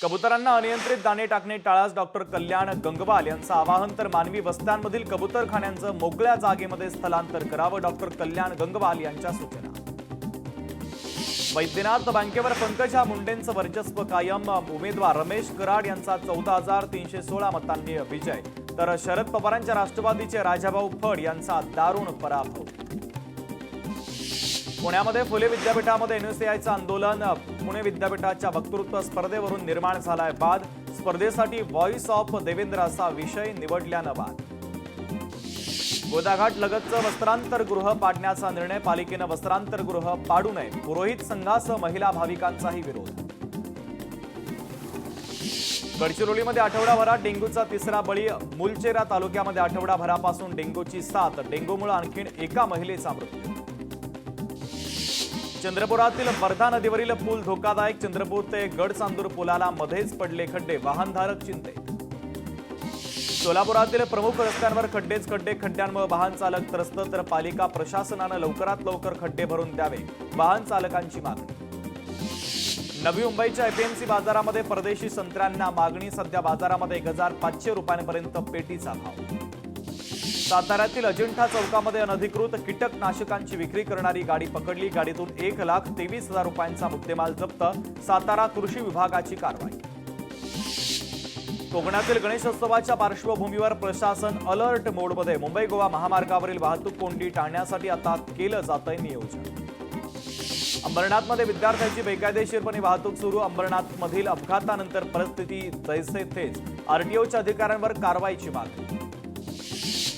कबुतरांना अनियंत्रित दाणे टाकणे टाळास डॉक्टर कल्याण गंगवाल यांचं आवाहन. तर मानवी वस्त्यांमधील कबूतरखान्यांचं मोकळ्या जागेमध्ये स्थलांतर करावं, डॉक्टर कल्याण गंगवाल यांच्या सूचना. वैद्यनाथ बँकेवर पंकजा मुंडेंचं वर्चस्व कायम. उमेदवार रमेश कराड यांचा 14,316 मतांनी विजय. तर शरद पवारांच्या राष्ट्रवादीचे राजाभाऊ फड यांचा दारुण पराभव. पुण्यामध्ये फुले विद्यापीठामध्ये एनएसएआयचं आंदोलन. पुणे विद्यापीठाच्या वक्तृत्व स्पर्धेवरून निर्माण झालाय वाद. स्पर्धेसाठी व्हॉइस ऑफ देवेंद्र असा विषय निवडल्यानं वाद. गोदाघाट लगतचं वस्त्रांतरगृह पाडण्याचा निर्णय. पालिकेनं वस्त्रांतरगृह पाडू नये. पुरोहित संघासह महिला भाविकांचाही विरोध. गडचिरोलीमध्ये आठवडाभरात डेंग्यूचा तिसरा बळी. मुलचेरा तालुक्यामध्ये आठवडाभरापासून डेंग्यूची साथ. डेंग्यूमुळे आणखी एका महिलेचा मृत्यू. चंद्रपुरातील वर्धा नदीवरील पूल धोकादायक. चंद्रपूर ते गडचांदूर पुलाला मध्येच पडले खड्डे. वाहनधारक चिंतेत. सोलापुरातील प्रमुख रस्त्यांवर खड्डेच खड्डे. खड्ड्यांमुळे वाहन चालक त्रस्त. तर पालिका प्रशासनानं लवकरात लवकर खड्डे भरून द्यावे, वाहन चालकांची मागणी. नवी मुंबईच्या एपीएमसी बाजारामध्ये परदेशी संत्र्यांना मागणी. सध्या बाजारामध्ये 1,500 रुपयांपर्यंत पेटीचा भाव. साताऱ्यातील अजिंठा चौकामध्ये अनधिकृत कीटकनाशकांची विक्री करणारी गाडी पकडली. गाडीतून 1,23,000 रुपयांचा मुद्देमाल जप्त. सातारा कृषी विभागाची कारवाई. कोकणातील गणेशोत्सवाच्या पार्श्वभूमीवर प्रशासन अलर्ट मोडमध्ये. मुंबई गोवा महामार्गावरील वाहतूक कोंडी टाळण्यासाठी आता केलं जातंय नियोजन. अंबरनाथमध्ये विद्यार्थ्यांची बेकायदेशीरपणे वाहतूक सुरू. अंबरनाथमधील अपघातानंतर परिस्थिती जैसे थेच. आरटीओच्या अधिकाऱ्यांवर कारवाईची मागणी.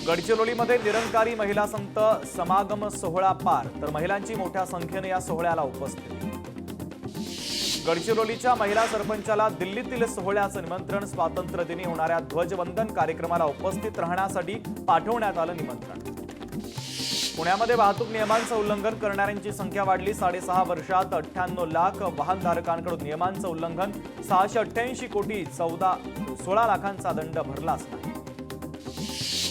गडचिरोलीमध्ये निरंकारी महिला संत समागम सोहळा पार. तर महिलांची मोठ्या संख्येने या सोहळ्याला उपस्थिती. गडचिरोलीच्या महिला सरपंचाला दिल्लीतील सोहळ्याचं निमंत्रण. स्वातंत्र्य दिनी होणाऱ्या ध्वजवंदन कार्यक्रमाला उपस्थित राहण्यासाठी पाठवण्यात आलं निमंत्रण. पुण्यामध्ये वाहतूक नियमांचं उल्लंघन करणाऱ्यांची संख्या वाढली. 6.5 वर्षात 98 लाख वाहनधारकांकडून नियमांचं उल्लंघन. 688 कोटी 16 लाखांचा दंड भरलाच नाही.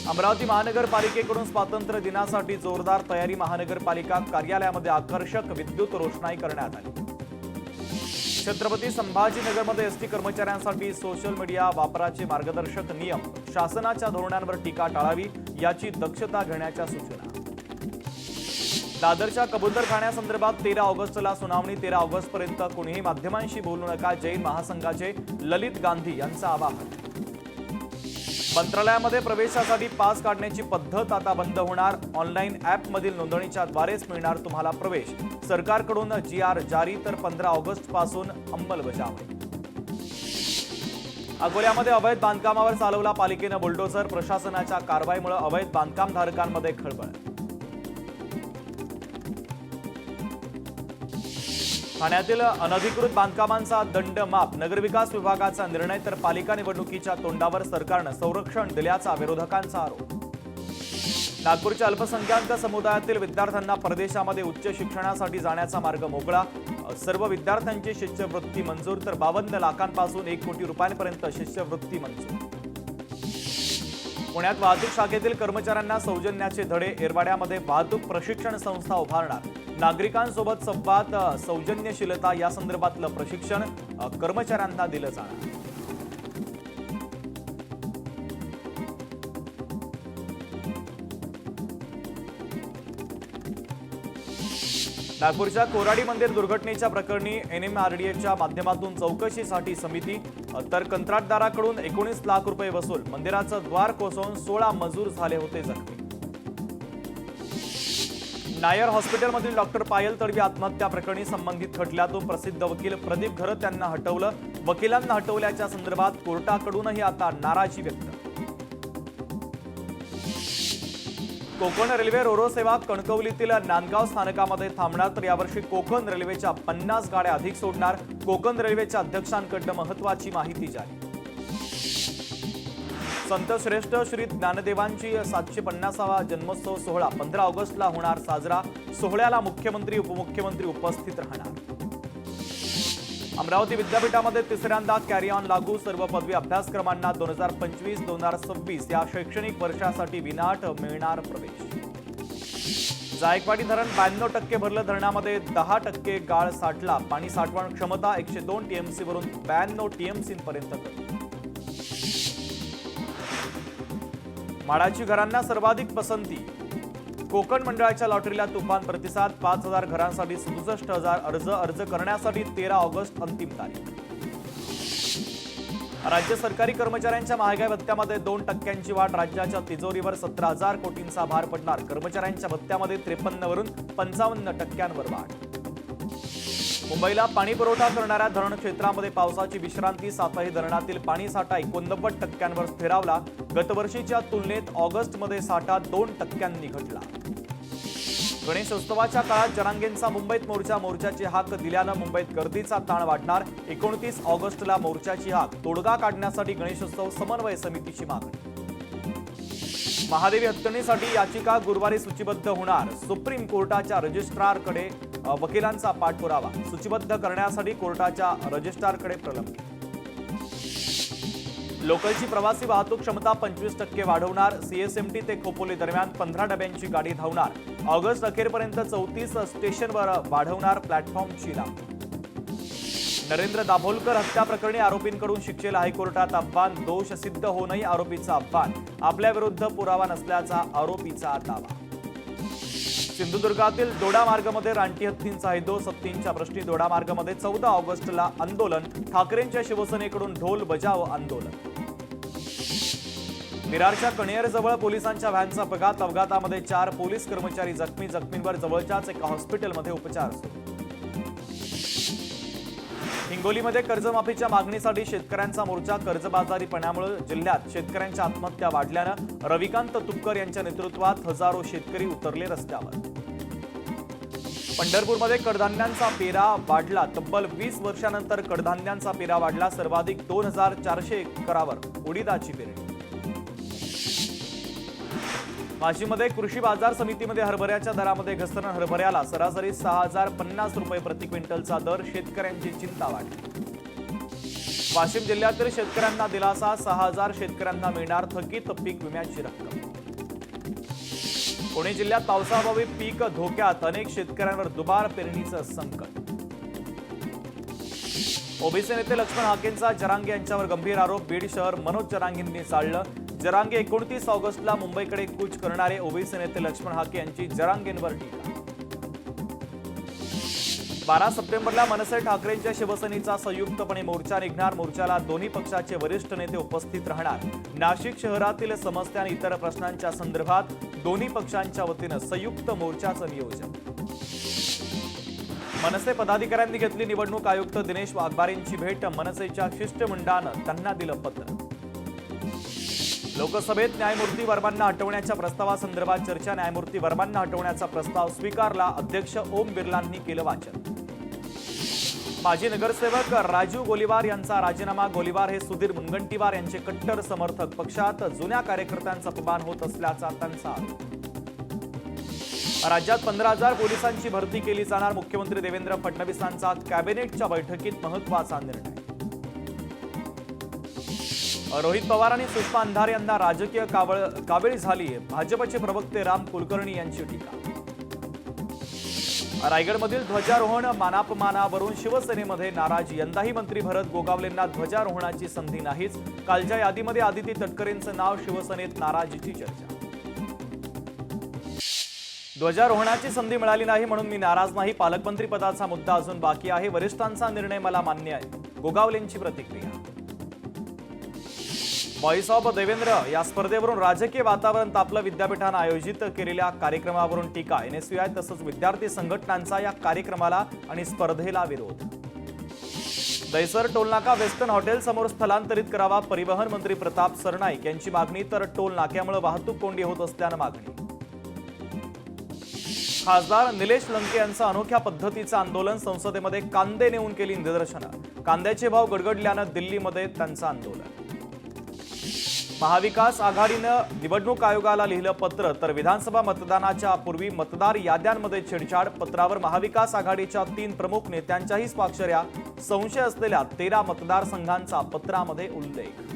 अमरावती महानगरपालिकेकडून स्वातंत्र्य दिनासाठी जोरदार तयारी. महानगरपालिका कार्यालयामध्ये आकर्षक विद्युत रोषणाई करण्यात आली. छत्रपती संभाजीनगरमध्ये एसटी कर्मचाऱ्यांसाठी सोशल मीडिया वापराचे मार्गदर्शक नियम. शासनाच्या धोरणांवर टीका टाळावी याची दक्षता घेण्याच्या सूचना. दादरच्या कबूतरखान्यासंदर्भात 13 ऑगस्टला सुनावणी. 13 ऑगस्टपर्यंत कुणीही माध्यमांशी बोलू नका. जैन महासंघाचे ललित गांधी यांचं आवाहन. मंत्रालयामध्ये प्रवेशासाठी पास काढण्याची पद्धत आता बंद होणार. ऑनलाईन ॲपमधील नोंदणीच्या द्वारेच मिळणार तुम्हाला प्रवेश. सरकारकडून GR जारी. तर 15 ऑगस्टपासून अंमलबजावणी. अकोल्यामध्ये अवैध बांधकामावर चालवला पालिकेनं बुलडोझर. प्रशासनाच्या कारवाईमुळे अवैध बांधकामधारकांमध्ये खळबळ. ठाण्यातील अनधिकृत बांधकामांचा दंड माफ. नगरविकास विभागाचा निर्णय. तर पालिका निवडणुकीच्या तोंडावर सरकारनं संरक्षण दिल्याचा विरोधकांचा आरोप. नागपूरच्या अल्पसंख्याक समुदायातील विद्यार्थ्यांना परदेशामध्ये उच्च शिक्षणासाठी जाण्याचा मार्ग मोकळा. सर्व विद्यार्थ्यांची शिष्यवृत्ती मंजूर. तर 52 लाखांपासून 1 कोटी रुपयांपर्यंत शिष्यवृत्ती मंजूर. पुण्यात वाहतूक शाखेतील कर्मचाऱ्यांना सौजन्याचे धडे. एरवाड्यामध्ये वाहतूक प्रशिक्षण संस्था उभारणार. नागरिकांसोबत संवाद, सौजन्यशीलता या संदर्भातलं प्रशिक्षण कर्मचाऱ्यांना दिलं जाणार. नागपूरच्या कोराडी मंदिर दुर्घटनेच्या प्रकरणी NMRDAच्या माध्यमातून चौकशीसाठी समिती. तर कंत्राटदाराकडून 19 लाख रुपये वसूल. मंदिराचं द्वार कोसळून 16 मजूर झाले होते जखमी. नायर हॉस्पिटलमधील डॉक्टर पायल तडवी आत्महत्या प्रकरणी संबंधित खटल्यातून प्रसिद्ध वकील प्रदीप घरत यांना हटवलं. वकिलांना हटवल्याच्या संदर्भात कोर्टाकडूनही आता नाराजी व्यक्त. कोकण रेल्वे रोरो सेवा कणकवलीतील नांदगाव स्थानकामध्ये थांबणार. तर यावर्षी कोकण रेल्वेच्या 50 गाड्या अधिक सोडणार. कोकण रेल्वेच्या अध्यक्षांकडून महत्वाची माहिती जारी. संत श्रेष्ठ श्री ज्ञानदेवांची 750वा जन्मोत्सव सोहळा 15 ऑगस्टला होणार साजरा. सोहळ्याला मुख्यमंत्री उपमुख्यमंत्री उपस्थित राहणार. अमरावती विद्यापीठामध्ये तिसऱ्यांदा कॅरी ऑन लागू. सर्व पदवी अभ्यासक्रमांना 2025-2026 या शैक्षणिक वर्षासाठी विनाअट मिळणार प्रवेश. जायकवाडी धरण 92% भरलं. धरणामध्ये 10% गाळ साठला. पाणी साठवण क्षमता 102 टीएमसी वरून 92 टीएमसी पर्यंत घट. म्हाडाची घरांना सर्वाधिक पसंती. कोकण मंडळाच्या लॉटरीला तुफान प्रतिसाद. 5,000 घरांसाठी 67,000 अर्ज करण्यासाठी 13 ऑगस्ट अंतिम तारीख. राज्य सरकारी कर्मचाऱ्यांच्या महागाई भत्त्यामध्ये 2% वाढ. राज्याच्या तिजोरीवर 17,000 कोटींचा भार पडणार. कर्मचाऱ्यांच्या भत्त्यामध्ये 53 वरून 55% वाढ. मुंबईला पाणी पुरवठा करणाऱ्या धरण क्षेत्रामध्ये पावसाची विश्रांती. साताही धरणातील पाणी साठा 89% स्थिरावला. गतवर्षीच्या तुलनेत ऑगस्टमध्ये साठा 2% घटला. गणेशोत्सवाच्या काळात जरांगेंचा मुंबईत मोर्चा. मोर्चाची हाक दिल्यानं मुंबईत गर्दीचा ताण वाढणार. 29 ऑगस्टला मोर्चाची हाक. तोडगा काढण्यासाठी गणेशोत्सव समन्वय समितीची मागणी. महादेवी हत्याकांडासाठी याचिका गुरुवारी सूचीबद्ध होणार. सुप्रीम कोर्टाच्या रजिस्ट्रारकडे वकिलांचा पाठपुरावा. सूचीबद्ध करण्यासाठी कोर्टाच्या रजिस्ट्रारकडे प्रलंबित. लोकलची प्रवासी वाहतूक क्षमता 25% वाढवणार. सीएसएमटी ते खोपोली दरम्यान 15 डब्यांची गाडी धावणार. ऑगस्ट अखेरपर्यंत 34 स्टेशनवर वाढवणार प्लॅटफॉर्मची लांबी. नरेंद्र दाभोलकर हत्या प्रकरणी आरोपींकडून शिक्षेला हायकोर्टात आव्हान. दोष सिद्ध होऊनही आरोपीचं आव्हान. आपल्या विरुद्ध पुरावा नसल्याचा आरोपीचा दावा. सिंधुदुर्गातील दोडा मार्गमध्ये रानटी हत्तींचा हैदोस. हत्तींच्या प्रश्नी दोडा मार्गमध्ये 14 ऑगस्टला आंदोलन. ठाकरेंच्या शिवसेनेकडून ढोल बजाव आंदोलन. विरारच्या कणेरजवळ पोलिसांच्या व्हॅनचा अपघात. अपघातामध्ये 4 पोलीस कर्मचारी जखमी. जखमींवर जवळच्याच एका हॉस्पिटलमध्ये उपचार सुरू. हिंगोलीमध्ये कर्जमाफीच्या मागणीसाठी शेतकऱ्यांचा मोर्चा. कर्जबाजारीपणामुळे जिल्ह्यात शेतकऱ्यांच्या आत्महत्या वाढल्यानं रविकांत तुपकर यांच्या नेतृत्वात हजारो शेतकरी उतरले रस्त्यावर. पंढरपूरमध्ये कडधान्यांचा पेरा वाढला. तब्बल 20 वर्षांनंतर कडधान्यांचा पेरा वाढला. सर्वाधिक 2,400 एकरावर उडीदाची पेरणी. वाशीमध्ये कृषी बाजार समितीमध्ये हरभऱ्याच्या दरामध्ये घसरण. हरभऱ्याला सरासरी 6,050 रुपये प्रति क्विंटलचा दर. शेतकऱ्यांची चिंता वाढली. वाशिम जिल्ह्यातील शेतकऱ्यांना दिलासा. 6,000 शेतकऱ्यांना मिळणार थकीत पीक विम्याची रक्कम. पुणे जिल्ह्यात पावसाअभावी पीक धोक्यात. अनेक शेतकऱ्यांवर दुबार पेरणीचं संकट. ओबीसी नेते लक्ष्मण हाकेंचा जरांगे यांच्यावर गंभीर आरोप. बीड शहर मनोज जरांगेंनी चाललं. जरांगे 29 ऑगस्टला मुंबईकडे कूच करणारे. ओबीसी नेते लक्ष्मण हाके यांची जरांगेंवर टीका. 12 सप्टेंबरला मनसे ठाकरेंच्या शिवसेनेचा संयुक्तपणे मोर्चा निघणार. मोर्चाला दोन्ही पक्षाचे वरिष्ठ नेते उपस्थित राहणार. नाशिक शहरातील समस्या आणि इतर प्रश्नांच्या संदर्भात दोन्ही पक्षांच्या वतीनं संयुक्त मोर्चाचं नियोजन. मनसे पदाधिकाऱ्यांनी घेतली निवडणूक आयुक्त दिनेश वाघबारेंची भेट. मनसेच्या शिष्टमंडळानं त्यांना दिलं पत्र. लोकसभेत न्यायमूर्ती वर्मांना हटवण्याच्या प्रस्तावासंदर्भात चर्चा. न्यायमूर्ती वर्मांना हटवण्याचा प्रस्ताव स्वीकारला. अध्यक्ष ओम बिर्लांनी केलं वाचन. माजी नगरसेवक राजू गोलीवार यांचा राजीनामा. गोलीवार हे सुधीर मुनगंटीवार यांचे कट्टर समर्थक. पक्षात जुन्या कार्यकर्त्यांचा अपमान होत असल्याचा त्यांचा आरोप. राज्यात 15,000 पोलिसांची भरती केली जाणार. मुख्यमंत्री देवेंद्र फडणवीसांचा कॅबिनेटच्या बैठकीत महत्त्वाचा निर्णय. रोहित पवार आणि सुषमा अंधारे यांना राजकीय कावेळी झाली. भाजपचे प्रवक्ते राम कुलकर्णी यांची टीका. रायगडमधील ध्वजारोहण मानापमानावरून शिवसेनेमध्ये नाराजी. यंदाही मंत्री भरत गोगावलेंना ध्वजारोहणाची संधी नाहीच. कालच्या यादीमध्ये आदिती तटकरेंचं नाव. शिवसेनेत नाराजीची चर्चा. ध्वजारोहणाची संधी मिळाली नाही म्हणून मी नाराज नाही. पालकमंत्री पदाचा मुद्दा अजून बाकी आहे. वरिष्ठांचा निर्णय मला मान्य आहे. गोगावलेंची प्रतिक्रिया. व्हॉइस ऑफ देवेंद्र या स्पर्धेवरून राजकीय वातावरण तापलं. विद्यापीठानं आयोजित केलेल्या कार्यक्रमावरून टीका. एनएसयूआय तसंच विद्यार्थी संघटनांचा या कार्यक्रमाला आणि स्पर्धेला विरोध. दहिसर टोलनाका वेस्टर्न हॉटेल समोर स्थलांतरित करावा. परिवहन मंत्री प्रताप सरनाईक यांची मागणी. तर टोल नाक्यामुळे वाहतूक कोंडी होत असल्यानं मागणी. खासदार निलेश लंके यांचं अनोख्या पद्धतीचं आंदोलन. संसदेमध्ये कांदे नेऊन केली निदर्शनं. कांद्याचे भाव गडगडल्यानं दिल्लीमध्ये त्यांचं आंदोलन. महाविकास आघाडीनं निवडणूक आयोगाला लिहिलं पत्र. तर विधानसभा मतदानाच्या पूर्वी मतदार याद्यांमध्ये छेडछाड. पत्रावर महाविकास आघाडीच्या 3 प्रमुख नेत्यांच्याही स्वाक्षऱ्या. संशय असलेल्या 13 मतदारसंघांचा पत्रामध्ये उल्लेख.